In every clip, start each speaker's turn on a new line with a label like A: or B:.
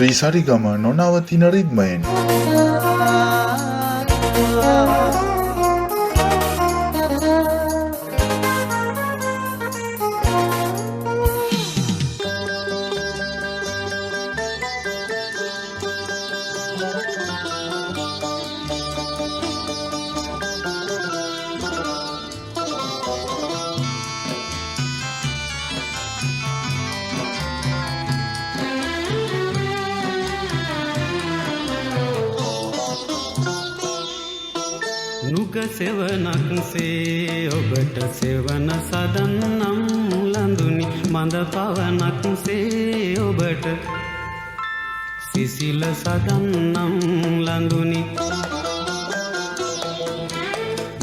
A: ශ්‍රී සරිගම නොනවතින රිද්මයෙන්
B: සෙවනක්සේ ඔබට සෙවන සදන්නම් ලඳුනි මඳ පවනක්සේ ඔබට සිසිල සදන්නම් ලඳුනි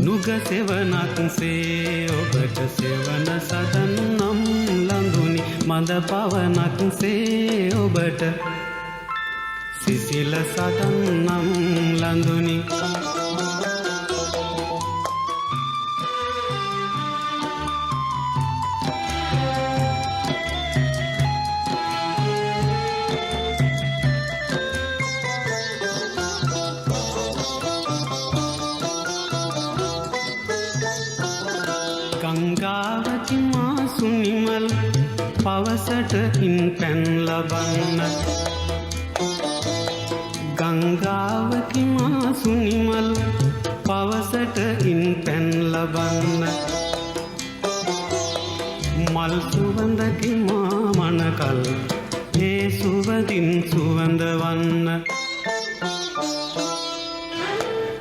B: නුග සෙවනක්සේ ඔබට සෙවන සදන්නම් ලඳුනි මඳ පවනක්සේ ඔබට සිසිල සදන්නම් ලඳුනි ගංගාවති මාසුනිමල් පවසට ඉන් පැන් ලබන්න ගංගාවති මාසුනිමල් පවසට ඉන් පැන් ලබන්න මල් සුවඳකි මාමනකල් ඒ සුවඳින් සුවඳවන්න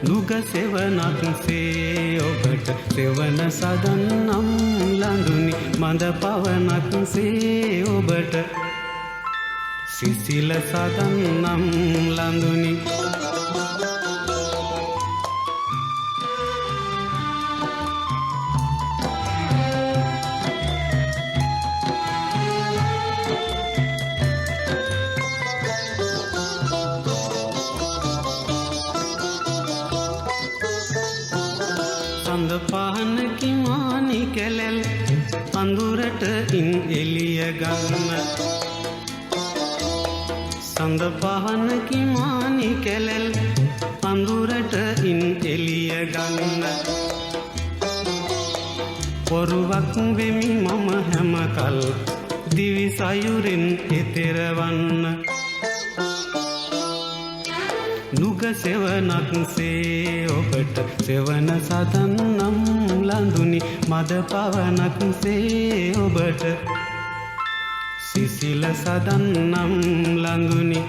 B: නුග සෙවනක්සේ ඔබට සෙවන සදන්නම් ලඳුනි මඳ පවනක්සේ ඔබට සිසිල සදන්නම් ලඳුනි පහනකි මානි කෙලෙල් අඳුරට ඉන් එළිය ගන්න සඳ පහනකි මානි කෙලෙල් අඳුරට ඉන් එළිය ගන්න පොරුවක් වෙමි මම හැමකල් දිවි සයුරින් එතරවන්න නුග සෙවනක්සේ ඔබට සෙවන සදන්නම් ලඳුනි මද පවනක්සේ ඔබට සිසිල සදන්නම් ලඳුනි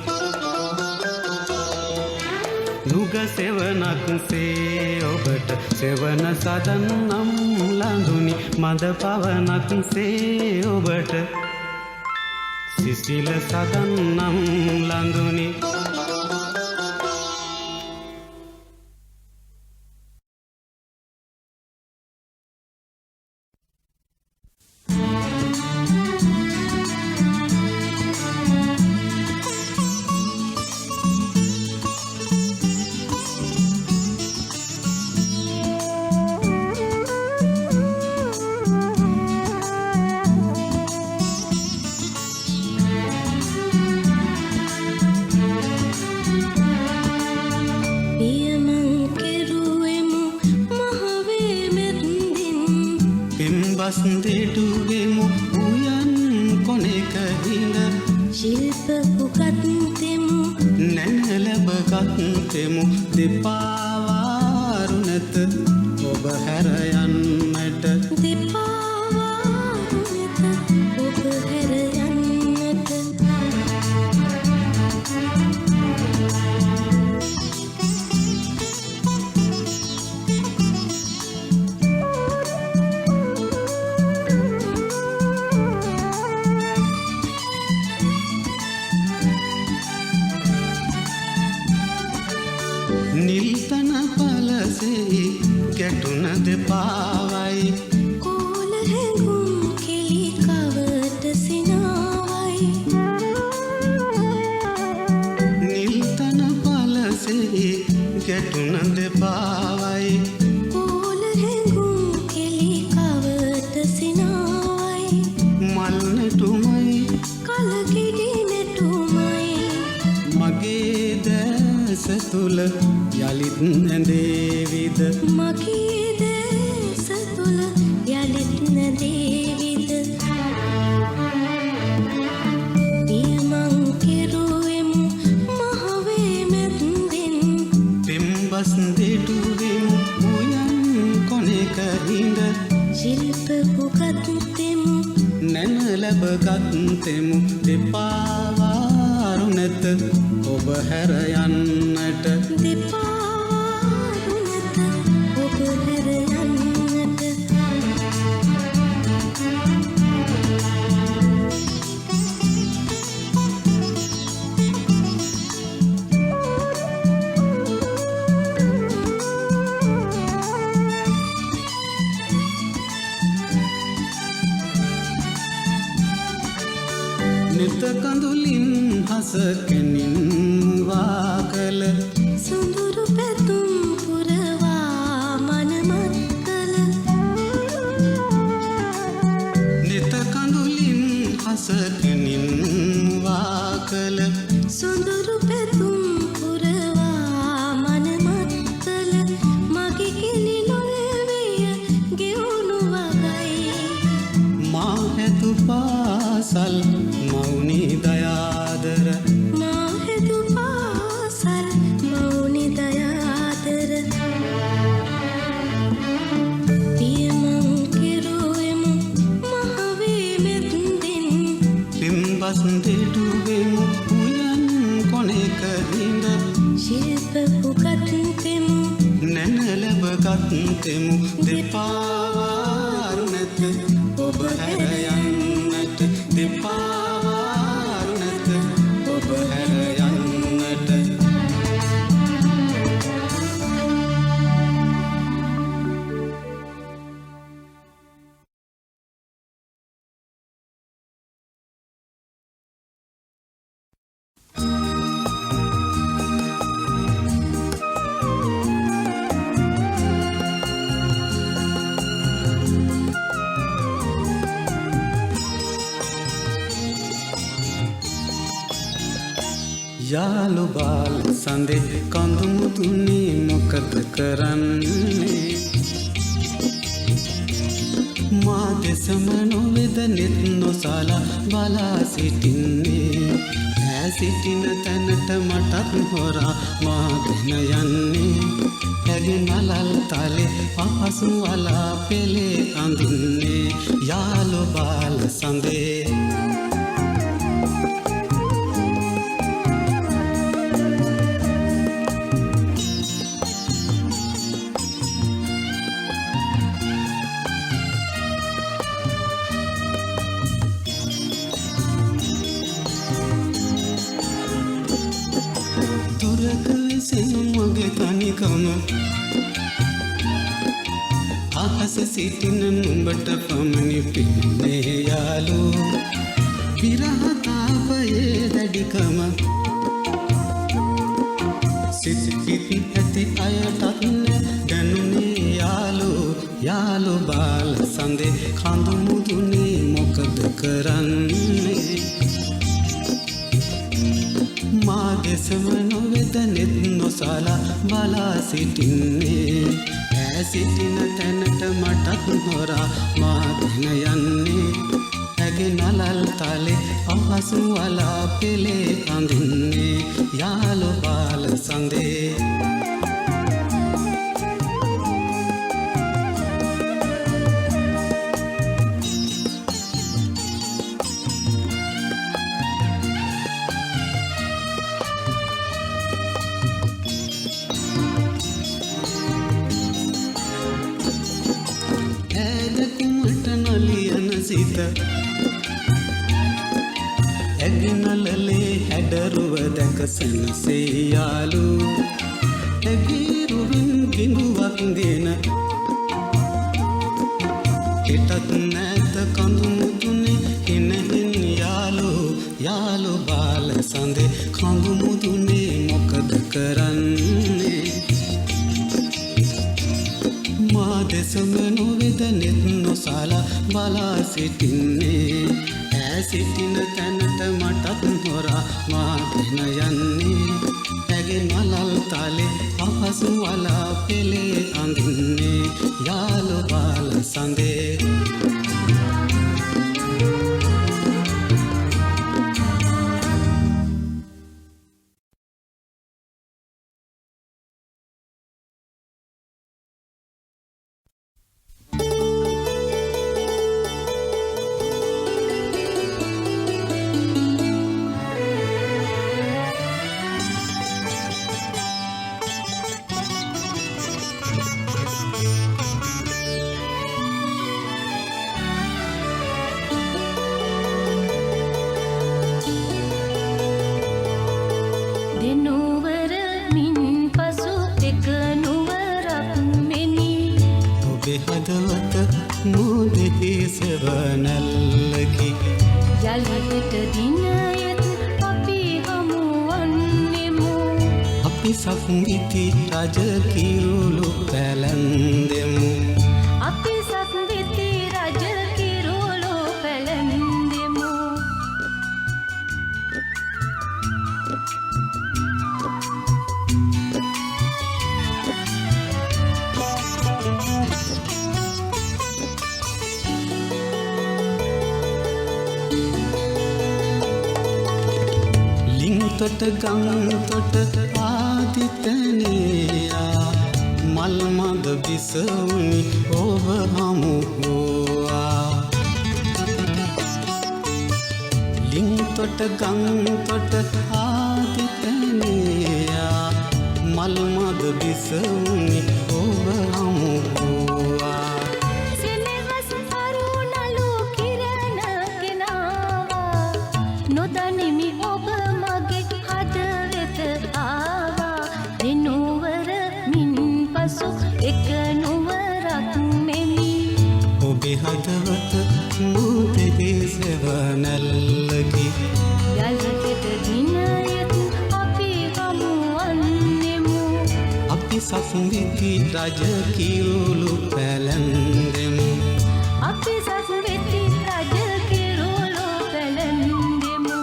B: නුග සෙවනක්සේ ඔබට සෙවන සදන්නම් ලඳුනි මද පවනක්සේ ඔබට සිසිල සදන්නම් ලඳුනි දෙඩුවෙමු උයන් කොනෙක හිඳ
C: ශිල්ප පුකත්තෙමු
B: නැනලබ ගත්තෙමු දෙපාවාරුනත ඔබ හැර යන්නට
C: දෙපාවාරුනත ඔබ හැර යන්නට
B: නිල්තන පලසේ ගැටුන දෙපාවයි
C: කෝල හැඟුම් කෙලි කවට සිනාවයි
B: නිල්තන පලසේ ගැටුන දෙපාවයි
C: කෝල හැඟුම් කෙලි කවට සිනාවයි
B: මල් නැටුමයි
C: කලකිඩි නැටුමයි
B: තුල යලිත් නැදේවිද
C: මගේ දැස තුල යලිත් නැදේවිද පියමං කෙරුවෙමු මහවේ මැද්දෙන්
B: පෙම්බස් දෙටුවෙමු උයන් කොනෙක හිඳ
C: ශිල්ප පුගත්තෙමු
B: නැන ලැබගත්තෙමු දෙපාවාරු නැත ඔබ හැර යන්නට
C: දෙපාරු නැත ඔබ හැර යන්නට
B: නිත කඳුලින් හස කෙනින් වාකල
C: සුඳුරු පැතුම් පුරවා මනමත් කළ
B: නිත කඳුලින් හස කෙනින් වාකල
C: සුඳුරු පැතුම් පුරවා මනමත් කළ මගේ කිලි නොලවිය ගෙවුණු වගයි
B: මා හැතු පාසල් මෞනි දයාදර
C: මා හැදු පාසල් මෞනි දයාදර පියමං කෙරුවෙමු මහවේ මැද්දෙන්
B: පිම්බස් දෙටුවෙමු උයන් කොනෙක හිඳ
C: ශිල්ප පුගත්තෙමු
B: නැන ලැබගත්තෙමු දෙපාවාරු නැත ඔබ හැර යන්නට දෙපාවාරු නැත ඔබ හැර යන්නට යාළු බාල සඳේ කඳු මුදුනේ මොකද කරන්නේ මා දෙසම නොවේද නෙත් නොසලා බලා සිටින්නේ ඈ සිටින තැනට මටත් හොරා මාගෙන යන්නේ ඇගේ නලල් තලේ පහසු අලා පෙලේ අඳින්නේ යාළු බාල සඳේ දුරක විසින් මගේ තනිකම අහස සිටින නුඹට පමණි පින්නේ යාළු විරහ තාපයේ දැඩිකම සිත් පිපි ඇති අයටත් දැනුනේ යාළු යාළු බාල සඳේ කඳු මුදුනේ මොකද කරන්නේ මා දෙසම නොවේද නෙත් නොසලා බලා සිටින්නේ ඈ සිටින තැනට මටත් හොරා මාගෙන යන්නේ ඇගේ නලල් තලේ අහසු අලා පෙලේ අඳින්නේ යාළු බාල සඳේ සිත ඇගනලලේ හැඩරුව දැක සැනසේ යාළු ඇගීරුවින් ගිඳුවක් ගෙන හිටත් නැත කඳු මුදුනේ හිනහින් යාළු යාළු බාල සඳේ කඳු මුදුනේ මොකද කරන්නේ මා දෙසම නොවේද නෙත් නොසලා බලා සිටින්නේ ඈ සිටින තැනට මටත් හොරා මාගෙන යන්නේ ඇගේ නලල් තලේ මස්වලා පෙළේ අඳින්නේ යාළු බාල සඳේ හදවත මුදෙහි සෙවනැල්ලකි
C: යලිට දිනයත් අපි හමුවන්නෙමු
B: අපි සක්විති රජ කිරුළු පැලැන්දෙමු
C: අපි සක්විති රජ කිරුළු පැලැන්දෙමු
B: තොට ගම් තොට ආදිතනයා මල් මද බිසවුනි ඔබ හමු වූවා ලිං තොට ගම් තොට ආදිතනයා මල් මද බිසවුනි ඔබ හමු වූවා
C: සෙනෙහස අරුණලු කිරණ ගෙනාවා නොදනිමි ඔබ
B: හදවත මුදෙහි සෙවනැල්ලකි
C: යලිට දිනයත් අපි හමුවන්නෙමු
B: අපි සක්විති රජ කිරුළු පැලැන්දෙමු
C: අපි සක්විති රජ කිරුළු පැලැන්දෙමු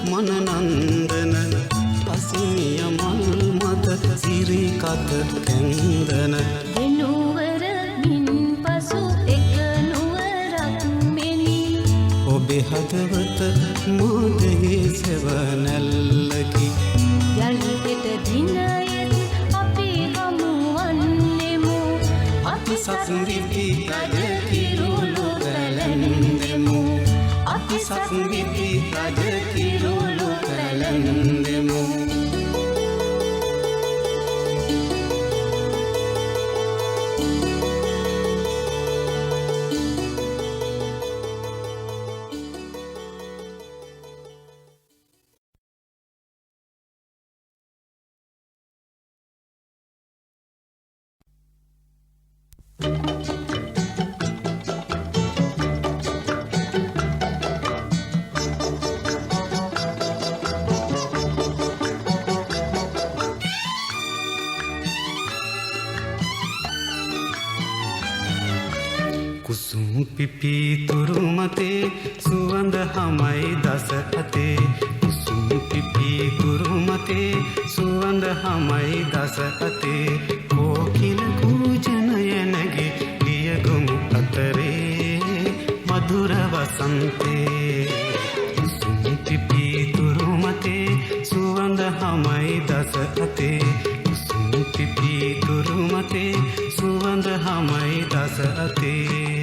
B: මනනන්දන අසිනිය මල් මත සිරිකත කැන්දන
C: දෙනුවර මින් පසු එක නුවරක් මෙනි
B: ඔබේ හදවත මුදෙහි සෙවනැල්ලකි
C: යලිට දිනයත් අපි හමුවන්නෙමු
B: අපි සක්විති රජ කිරුළු පැලැන්දෙමු අපි සක්විති රජ කිරුළු පැලැන්දෙමු කුසුම් පිපි තුරු මතේ සුවඳ හමයි දස අතේ කුසුම් පිපි තුරු මතේ සුවඳ හමයි දස අතේ කෝකිල කූජනය නැගේ ලියගොමු අතරේ මధుර වසන්තේ කුසුම් පිපි තුරු මතේ සුවඳ හමයි දස අතේ කුසුම් පිපි තුරු මතේ සුවඳ හමයි දස අතේ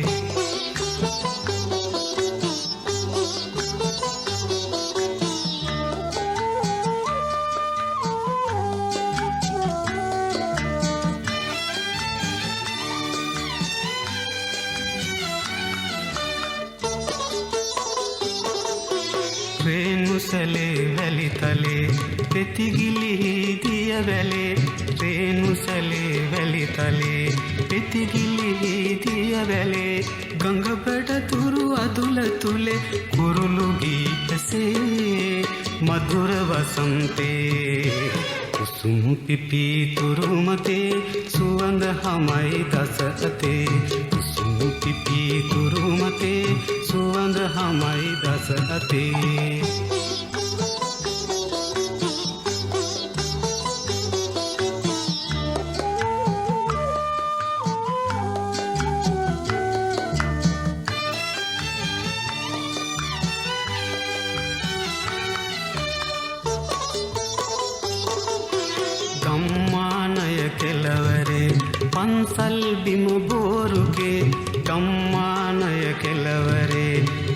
B: රේණුසලේ වැලිතලේ පෙතිගිලි දිය වැලේ රේණුසලේ වැලිතලේ පෙතිගිලි දිය වැලේ ගංගපට තුරු අදුල තුලේ කුරුළු ගීතසේ මధుර වසන්තේ කුසුම් පිපි තුරු මතේ සුවඳ හමයි දස අතේ කුසුම් පිපි තුරු මතේ සුවඳ හමයි දස අතේ ගම්මානය කෙලවරේ පන්සල් බිම බෝරුගේ ගම්මානය කෙලවරේ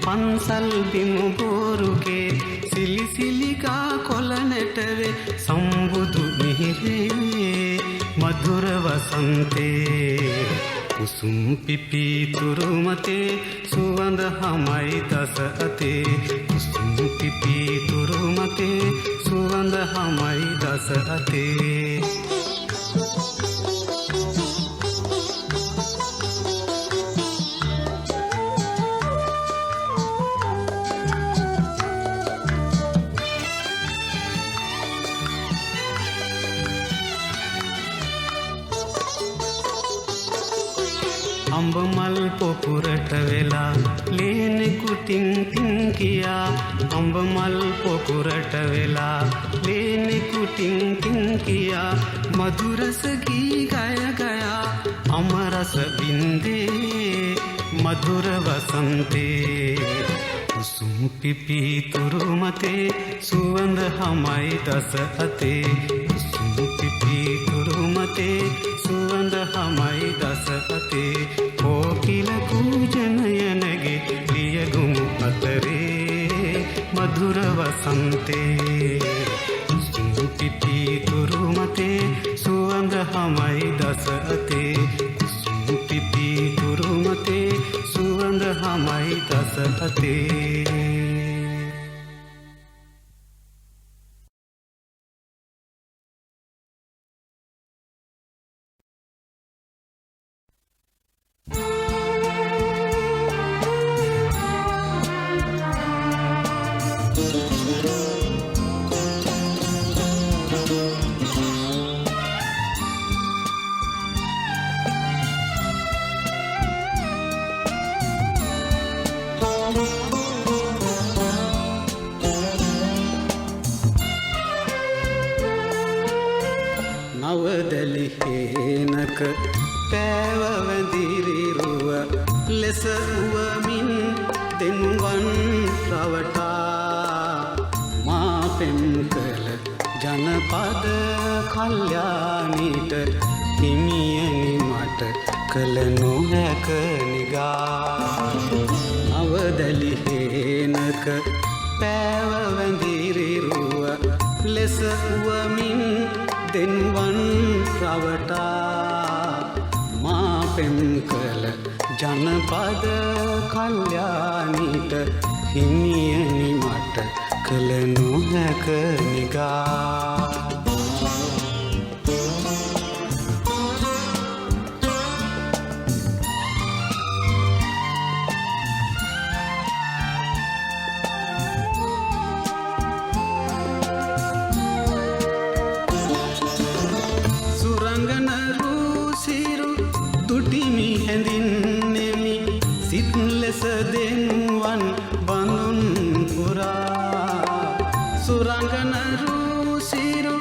B: පන්සල් බිම බෝරුගේ සිලි සිලිකා කොළ නැටවේ සම්බුදු මිහිරේ මధుර වසන්තේ කුසුම් පිපි තුරු මතේ සුවඳ හමයි දස අතේ කුසුම් පිපි තුරු මතේ සුවඳ හමයි දස අතේ අඹ මල් පොකුරට වෙලා ලේනෙකු ටින් ටින් කියා අඹ මල් පොකුරට වෙලා ලේනෙකු ටින් ටින් කියා මధుරස ගී ගය ගයා අමරස බින්දේ මధుර වසන්තේ කුසුම් පිපි තුරු මතේ සුවඳ හමයි දස අතේ කුසුම් පිපි තුරු මතේ සුවඳ හමයි දස අතේ කෝකිල කූජනයනගේ ලියගුමු අතරේ මధుර වසන්තේ කුසුම් පිපි තුරු මතේ සුවඳ හමයි දස අතේ කුසුම් පිපි තුරු මතේ සුවඳ හමයි දස අතේ නවදලි හේනක පෑව වැඳිරිරුව ලෙස උවමින් දෙන්වන් රවටා මා පෙම් කළ ජනපද කල්යාණීට හිමියනි මට කළ නොහැක නිගා නවදලි හේනක පෑව වැඳිරිරුව ලෙස උවමින් දෙන්වන් රවටා මා පෙම් කළ ජනපද කල්යාණීට හිමියනි මට කළ නොහැක නිගා හැඳින්නෙමි සිත් ලෙස දෙන්වන් බඳුන් පුරා සුරංගන රූසිරු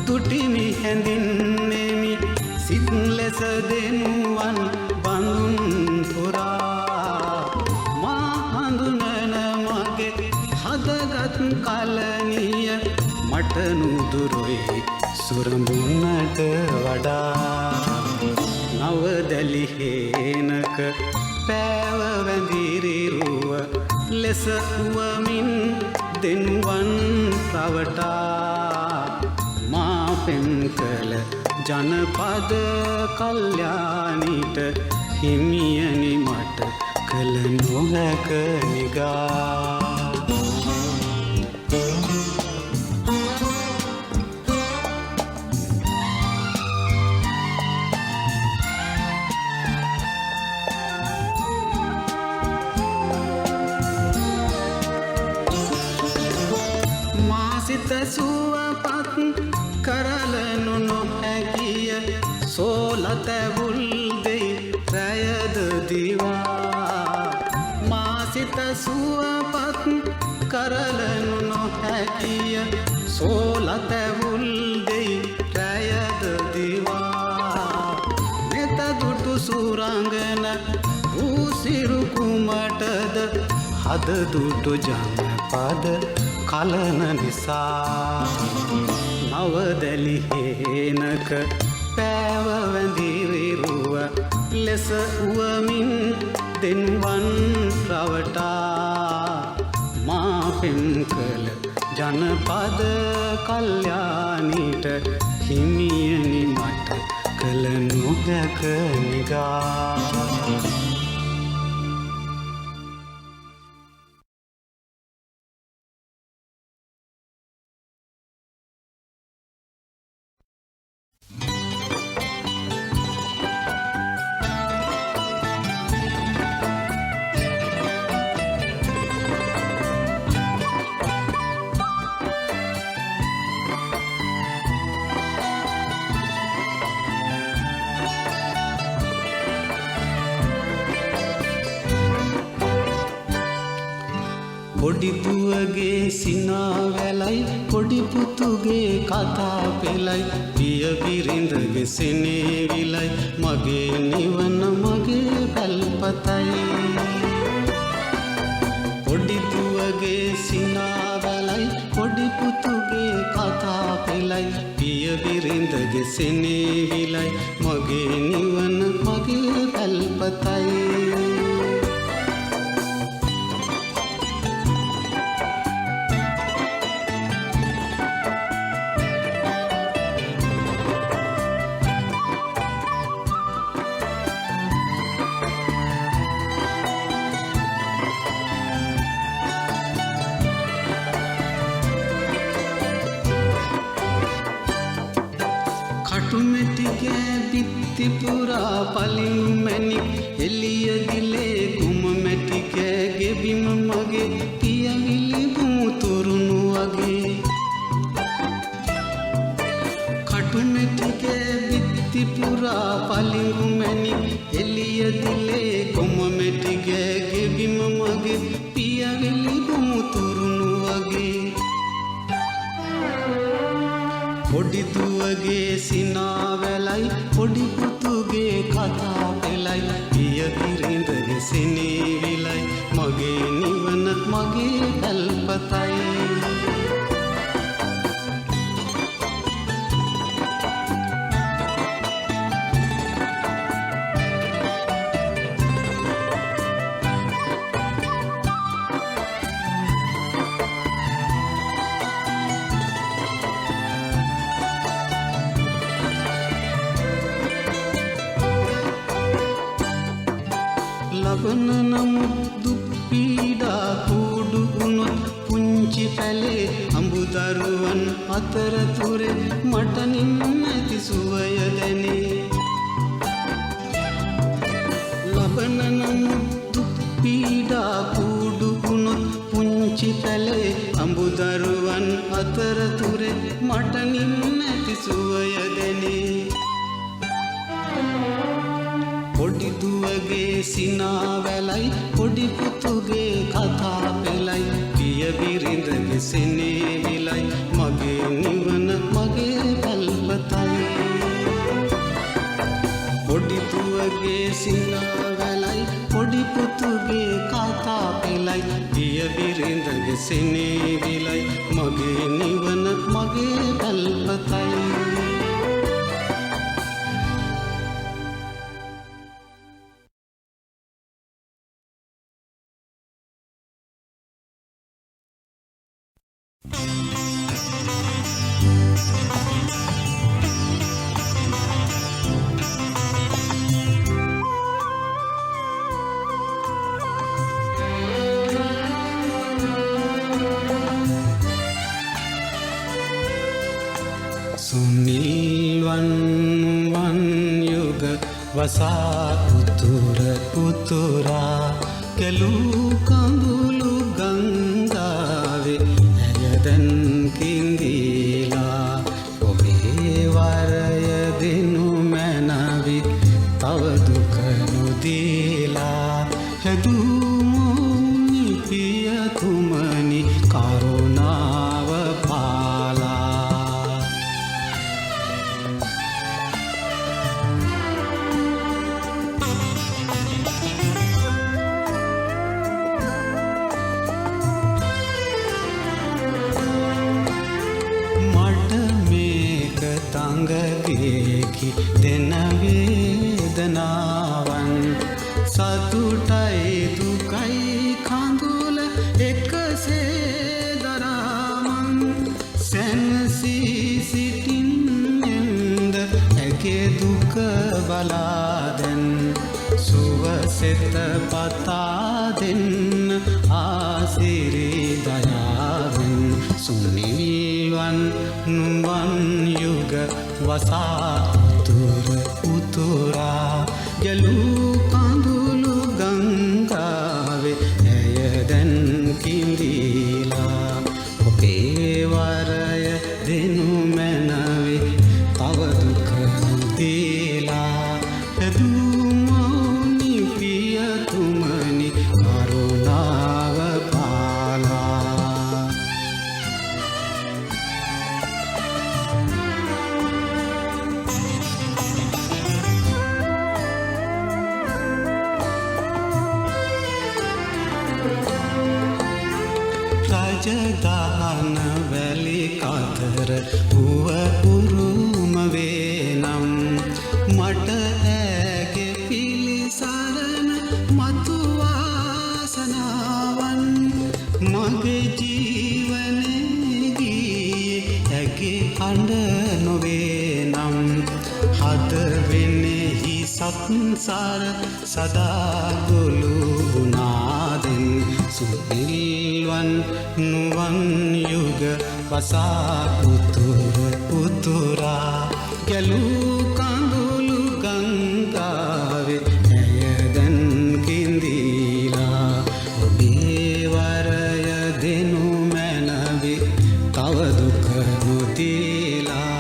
B: තුටිමි හැඳින්නෙමි සිත් ලෙස දෙන්වන් බඳුන් පුරා මා හඳුනන මගේ හදගත් කලනිය මට නුදුරුයි සුරඹුන්නට වඩා නවදලි හේනක පෑව වැඳිරිරුව ලෙස උවමින් දෙන්වන් රවටා මා පෙම් කළ ජනපද කල්යාණීට හිමියනි මට කළ නොහැක නිගා සිත සුවපත් කරලනු නොහැකිය සෝලතැවුල් දෙයි රැයද දිවා මා සිත සුවපත් කරලනු නොහැකිය සෝලතැවුල් දෙයි රැයද දිවා නෙත දුටු සුරංගන ඌසිරු කුමටද හද දුටු ජනපද කලන නිසා නවදැලි හේනක පෑවවැඳිරිරුව ලෙස උවමින් දෙන්වන් රවටා මා පෙම් කළ ජනපද කල්යාණීට හිමියනි මට කළ නොදැක නිගා පොඩිදුවගේ සිනාවැලයි පොඩිපුතුගේ කතා පෙළයි පිය බිරිඳගේ සෙනේවිලයි මගේ නිවන මගේ පැල්පතයි පොඩිදුවගේ සිනාවැලයි පොඩිපුතුගේ කතා පෙළයි පිය බිරිඳගේ සෙනේවිලයි මගේ නිවන මගේ පැල්පතයි තිපුරා පලින් මැණික් එළිය ගිලේ කුම මැටිකෑ ගෙබිම මගේ පියවිලි මුතුරුණු වගේ කටු මැටිකෑ බිත්ති පුරා පලින් මැණික් එළිය ගිලේ කුම මැටිකෑ ගෙබිම මගේ පියවිලි මුතුරුණු වගේ පොඩි දුවගේ සිනාවැලයි පොඩි පුතුගේ කතා පෙළයි පිය බිරිඳගේ සෙනේවිලයි මගේ නිවන මගේ පැල්පතයි ලබන නමුත් දුක් පීඩා කුඩු වුණොත් පුංචි පැලේ අඹුදරුවන් අතරතුරේ මට නින්නැති සුවය දැනේ ලබන නමුත් දුක් පීඩා කුඩු වුණොත් පුංචි පැලේ අඹුදරුවන් අතරතුරේ මට නින්නැති සුවය දැනේ පොඩි දුවගේ සිනාවැලයි පොඩි පුතුගේ කතා පෙළයි පිය බිරිඳගේ සෙනේවිලයි මගේ නිවන මගේ පැල්පතයි පොඩි දුවගේ සිනාවැලයි පොඩි පුතුගේ කතා පෙළයි පිය බිරිඳගේ සෙනේවිලයි මගේ නිවන මගේ පැල්පතයි වසා උතුරා කෙලූ කඳුළු ගංගාවේ ඇයදන කිඳීලා ඔබේ වරය දෙනු මැනවි තව දුක නොදීලා හැදුමුනි පියතුමනි කරුණාව පාලා මට මේක තංගගේකි දෙන වේදනාවන් සතුටයි දුකයි කඳුල එකසේ දරාමන් සැනසී සිටින්නෙන්ද ඇගේ දුක බලාදැන් සුවසෙත පතා දෙන්න ආසිරි දයාවෙන් සුනිවිල්වන් නුවන් යුග වසා තුර උතුරා ගැලූ කඳුළු ගංගාවේ ඇය දැන් කිඳීලා ඔබේ වරය දෙනු මැනවි තව දුක නොදීලා හැදුමුනි පියතුමනි කරුණාව පාලා රජගහන වැලි කතර වුව උරුම වේනම් මට ඇගේ පිළිසරණ මතු වාසනාවන් මගේ ජීවනයේ ගියේ ඇගේ හඬ නොවේනම් හද වෙනෙහි සංසාර සදා ගොළු වුණාදෙන් සුනිල්වන් නුවන් යුග වසා උතුර උතුරා ගැලූ කඳුළු ගංගාවේ ඇය දැන් කිඳීලා ඔබේ වරය දෙනු මැනවි තව දුක නොදීලා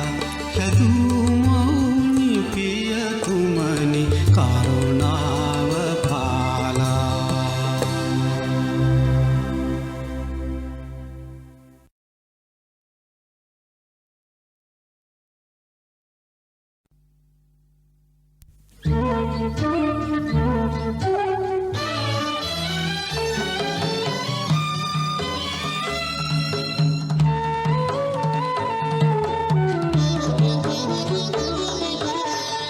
B: හැදුමුනි පියතුමනි කරුණාව පාලා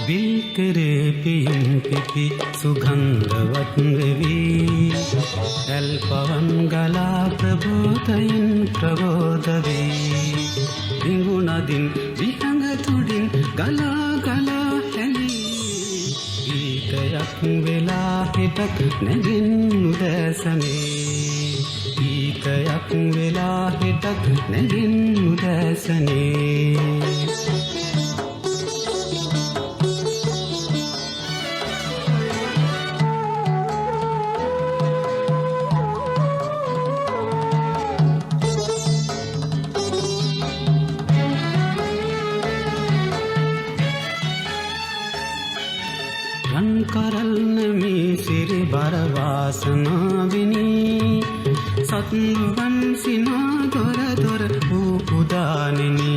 B: दिल तेरे पियन पिपि सुगंधवत वेवी एल पवन गला प्रबोधयन प्रबोधवे इंगुणदिन विहंग तुडिन गला गला हेली गीतයක් වෙලා හිටක් නැගින් උදැසනේ ගීතයක් වෙලා හිටක් නැගින් උදැසනේ කරල්න මේ සිරි බර වාසනාවිනි සත්නුවන් සිනා දොර දොර වූ උදානිනි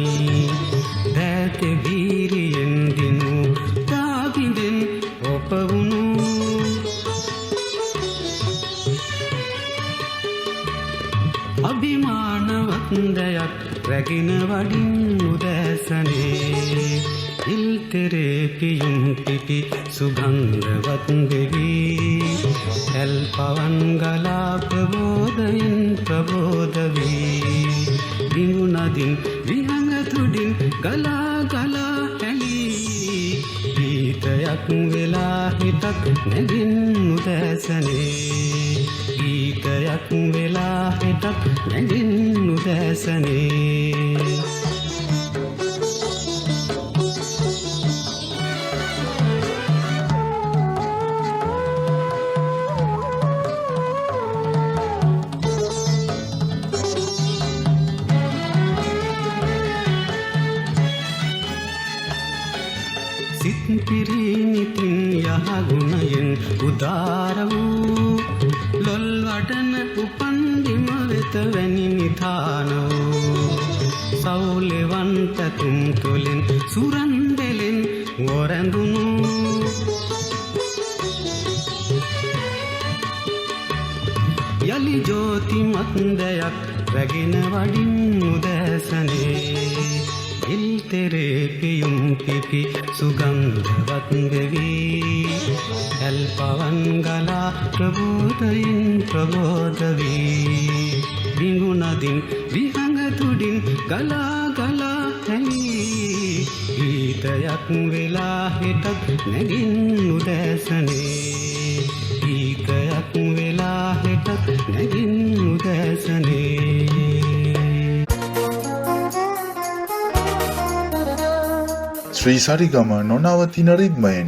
B: දැත වීරියෙන් දිනු තාබිඳෙන් ඔපවුණු අභිමානවත් දයක් රැගෙන වඩින් උදැසනේ दिल तेरे पियुं पिपि सुगंधवत देवी एल पवन गला प्रबोधयन प्रबोधवी बिंगुनदिन विहंग तुडिन गला गला हेली गीतයක් වෙලා හිටක් නැගින් උදැසනේ ගීතයක් වෙලා හිටක් නැගින් උදැසනේ පිරිනිතින් යහගුණයෙන් උදාර වූ ලොල් වඩන උපන්දිම වෙත වැනි නිධාන වූ සෞලෙවන් පැතුම් තුළින් සුරන්දෙලෙන් වොරැඳුණු යලි ජෝතිමත් දෙයක් රැගෙන වඩින් උදෑසනේ ඉල්තෙරේ පියුම් පිපි සුගන්ධවත් දෙවී ඇල් පවන් ගලා ප්‍රබෝධයෙන් ප්‍රබෝධ වී බිඟුනදින් විහඟ තුඩින් ගලා ගලා හැලී ගීතයක් වෙලා හෙටත් නැගින් උදෑසනේ ගීතයක් වෙලා හෙටත් නැගින් උදෑසනේ
A: ශ්‍රී සරිගම නොනවතින රිද්මයෙන්